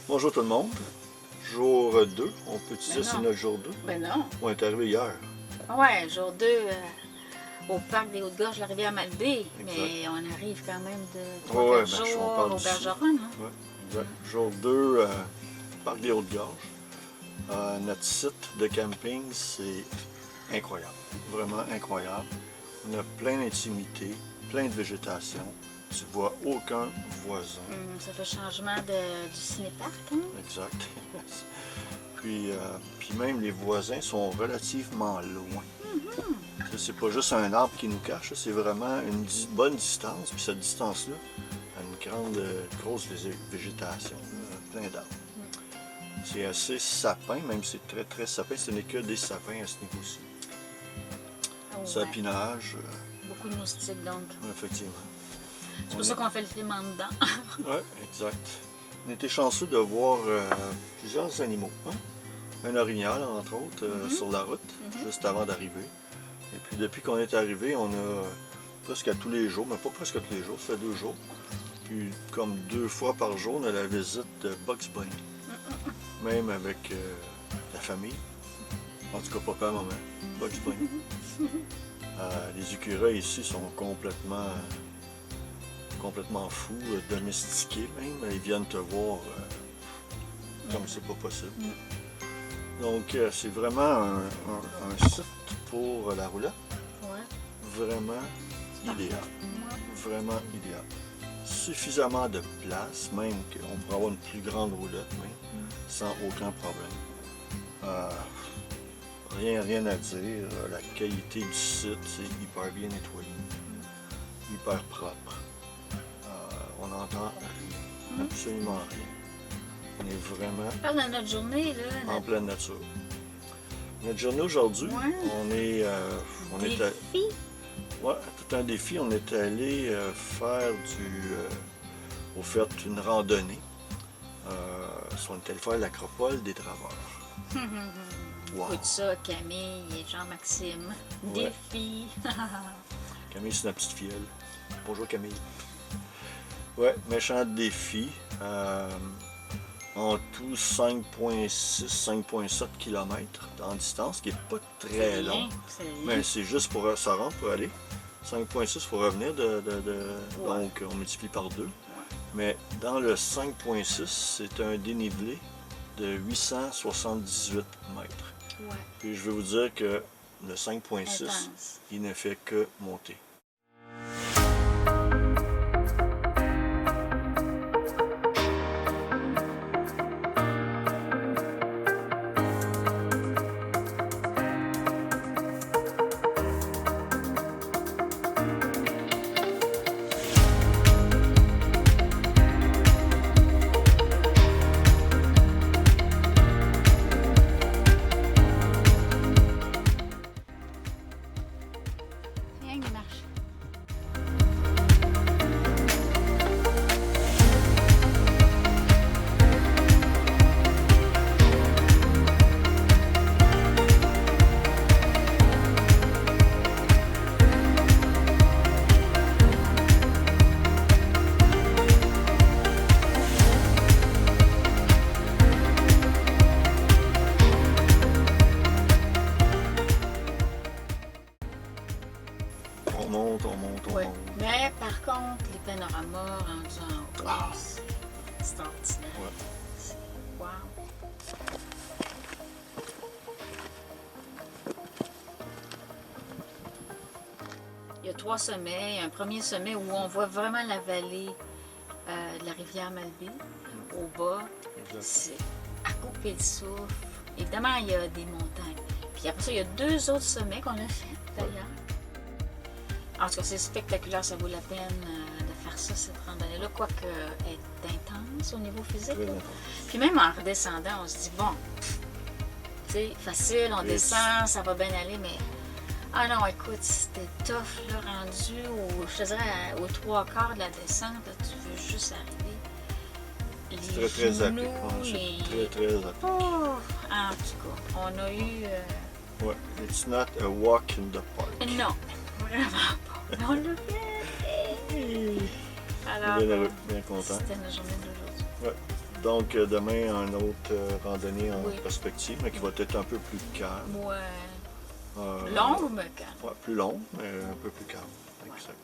Bonjour tout le monde. Jour 2, on peut dire c'est notre jour 2? Ben non. On est arrivé hier. Ouais, jour 2 au parc des Hautes-Gorges, la rivière Malbaie. Mais on arrive quand même de 3 jours au Bergeron. Hein? Oui, exact. Jour 2, parc des Hautes-Gorges. Notre site de camping, c'est incroyable. Vraiment incroyable. On a plein d'intimité, plein de végétation. Tu vois aucun voisin. Ça fait changement du cinéparc, hein? Exact. Puis même les voisins sont relativement loin. C'est pas juste un arbre qui nous cache, c'est vraiment une bonne distance. Puis cette distance-là a une grosse végétation, plein d'arbres. C'est assez sapin, même si c'est très sapin, ce n'est que des sapins à ce niveau-ci. Oh, Sapinage. Beaucoup de moustiques donc. Effectivement. C'est pour ça qu'on fait le film en dedans. Oui, exact. On était chanceux de voir plusieurs animaux. Hein? Un orignal, entre autres, sur la route, juste avant d'arriver. Et puis depuis qu'on est arrivé, on a presque à tous les jours, mais pas presque tous les jours, ça fait 2 jours. Puis comme 2 fois par jour, on a la visite de Bugs Bunny. Même avec la famille. En tout cas, papa, maman. Bugs Bunny. Les écureuils ici sont complètement fous, domestiqués même. Ils viennent te voir comme c'est pas possible. Donc, c'est vraiment un site pour la roulette. Ouais. Vraiment idéal. Vraiment idéal. Suffisamment de place, même qu'on pourrait avoir une plus grande roulette, même, sans aucun problème. Rien à dire. La qualité du site, c'est hyper bien nettoyé. Hyper propre. On n'entend rien. Absolument rien. On est vraiment Parle de notre journée, là. en pleine nature. Notre journée aujourd'hui, on est tout un défi. On est allé faire une randonnée. On est allé faire l'acropole des Draveurs. Wow. Écoute ça, Camille et Jean-Maxime. Ouais. Défi. Camille, c'est notre petite fille. Bonjour Camille. Ouais, méchant défi. En tout, 5,6-5,7 km en distance, qui n'est pas très long. Mais c'est juste pour ça rentre pour aller. 5,6 pour revenir, donc on multiplie par 2. Mais dans le 5,6, c'est un dénivelé de 878 mètres. Ouais. Puis je veux vous dire que le 5,6, il ne fait que monter. On monte. Mais par contre, les panoramas rendus en haut, c'est ordinaire. Wow. Il y a 3 sommets. Il y a un premier sommet où on voit vraiment la vallée de la rivière Malbaie. Au bas, c'est à couper le souffle. Évidemment, il y a des montagnes. Puis après ça, il y a 2 autres sommets qu'on a fait d'ailleurs. En tout cas, c'est spectaculaire, ça vaut la peine de faire ça, cette randonnée-là, quoique elle est intense au niveau physique. Puis même en redescendant, on se dit, bon, tu sais, facile, on descend, ça va bien aller, mais... Ah non, écoute, c'était tough, là, rendu je te dirais, aux 3/4 de la descente, là, tu veux juste arriver. Les très genoux, très appliqué. Oh, en tout cas, on a eu... Ouais, it's not a walk in the park. Non, vraiment pas. Mais on l'a fait. Alors, bien heureux, bien content. C'était notre journée d'aujourd'hui. Ouais. Donc, demain, un autre randonnée en Oui. perspective, mais qui va être un peu plus calme. Ouais. Longue, mais calme. Ouais, plus long, mais un peu plus calme. Ouais. Exact.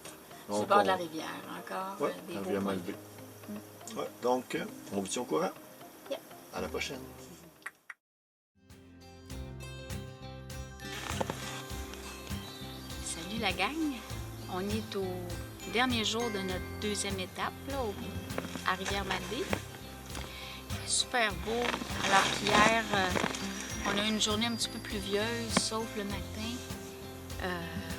Sur le Donc, bord de la rivière, encore. Ouais, Des la beaux rivière points. Malbaie. Ouais, donc, on vous tient au courant. Yep. À la prochaine. Salut la gang! On est au dernier jour de notre deuxième étape là, à Rivière-Malbaie. Super beau. Alors qu'hier, on a eu une journée un petit peu pluvieuse, sauf le matin,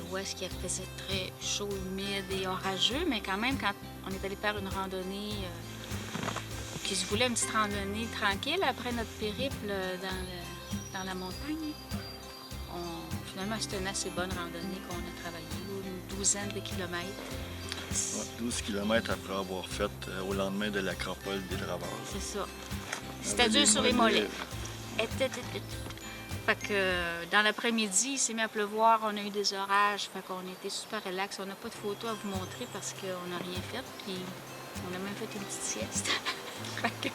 où est-ce qu'il faisait très chaud, humide et orageux, mais quand même, quand on est allé faire une randonnée qui se voulait une petite randonnée tranquille après notre périple dans la montagne, finalement, c'était une assez bonne randonnée qu'on a travaillée, une douzaine de kilomètres. Ouais, 12 km après avoir fait au lendemain de l'acropole des Draveurs. C'est ça. C'était dur sur les mollets. Fait que dans l'après-midi, il s'est mis à pleuvoir, on a eu des orages, fait qu'on était super relax. On n'a pas de photos à vous montrer parce qu'on n'a rien fait, puis on a même fait une petite sieste. Fait que,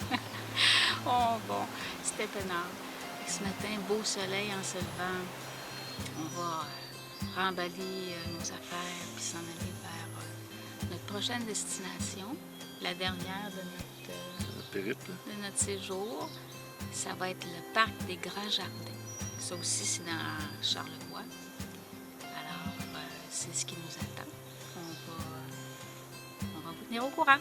oh bon, c'était peinard. Ce matin, beau soleil en se levant, on va remballer nos affaires puis s'en aller vers notre prochaine destination, la dernière de notre séjour. Ça va être le parc des Grands Jardins. Ça aussi, c'est dans Charlevoix. Alors, c'est ce qui nous attend. On va vous tenir au courant.